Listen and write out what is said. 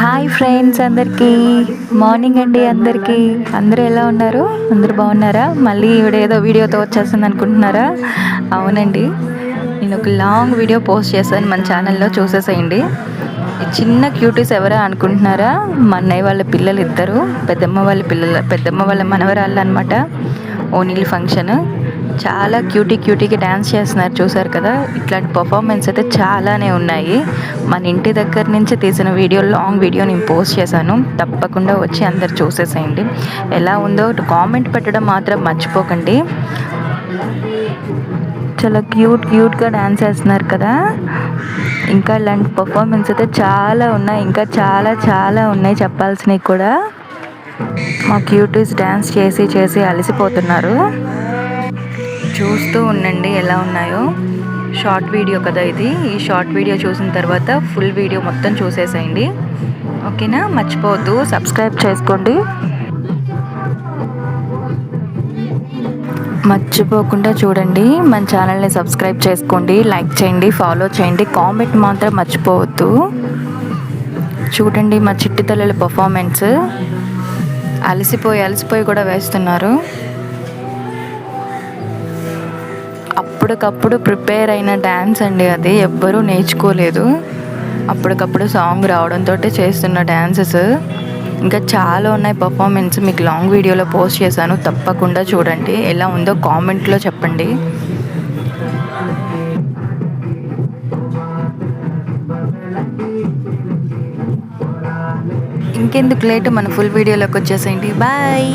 Hi friends, అందరికీ morning అండి. అందరూ ఎలా ఉన్నారు? అందరూ బాగున్నారా? మళ్ళీ ఏదో వీడియోతో వచ్చేస్తుంది అనుకుంటున్నారా? అవునండి, నేను ఒక లాంగ్ వీడియో పోస్ట్ చేశాను, మన ఛానల్లో చూసేసేయండి. ఈ చిన్న క్యూటీస్ ఎవరా అనుకుంటున్నారా? మా అన్నయ్య వాళ్ళ పిల్లలు ఇద్దరు, పెద్దమ్మ వాళ్ళ మనవరాళ్ళు అనమాట. ఓనీల్ ఫంక్షన్ చాలా క్యూటీగా డ్యాన్స్ చేస్తున్నారు, చూసారు కదా. ఇట్లాంటి పర్ఫార్మెన్స్ అయితే చాలానే ఉన్నాయి. మన ఇంటి దగ్గర నుంచి తీసిన లాంగ్ వీడియో నేను పోస్ట్ చేశాను, తప్పకుండా వచ్చి అందరు చూసేసేయండి. ఎలా ఉందో కామెంట్ పెట్టడం మాత్రం మర్చిపోకండి. చాలా క్యూట్గా డ్యాన్స్ చేస్తున్నారు కదా. ఇంకా ఇలాంటి పర్ఫార్మెన్స్ అయితే చాలా ఉన్నాయి, ఇంకా చాలా ఉన్నాయి చెప్పాల్సినవి కూడా. మా క్యూటీస్ డ్యాన్స్ చేసి అలసిపోతున్నారు. చూస్తూ ఉండండి ఎలా ఉన్నాయో. షార్ట్ వీడియో కదా ఇది. ఈ షార్ట్ వీడియో చూసిన తర్వాత ఫుల్ వీడియో మొత్తం చూసేసేయండి, ఓకేనా? మర్చిపోవద్దు, సబ్స్క్రైబ్ చేసుకోండి. మర్చిపోకుండా చూడండి, మన ఛానల్ని సబ్స్క్రైబ్ చేసుకోండి, లైక్ చేయండి, ఫాలో చేయండి, కామెంట్ మాత్రం మర్చిపోవద్దు. చూడండి మా చిట్టి తల్లుల పర్ఫార్మెన్స్. అలసిపోయి కూడా వేస్తున్నారు. అప్పటికప్పుడు ప్రిపేర్ అయిన డ్యాన్స్ అండి అది, ఎవ్వరూ నేర్చుకోలేదు. అప్పటికప్పుడు సాంగ్ రావడంతో చేస్తున్న డ్యాన్సెస్. ఇంకా చాలా ఉన్నాయి పర్ఫార్మెన్స్, మీకు లాంగ్ వీడియోలో పోస్ట్ చేశాను, తప్పకుండా చూడండి. ఎలా ఉందో కామెంట్లో చెప్పండి. ఇంకెందుకు లేటు, మన ఫుల్ వీడియోలోకి వచ్చేసేయండి. బాయ్.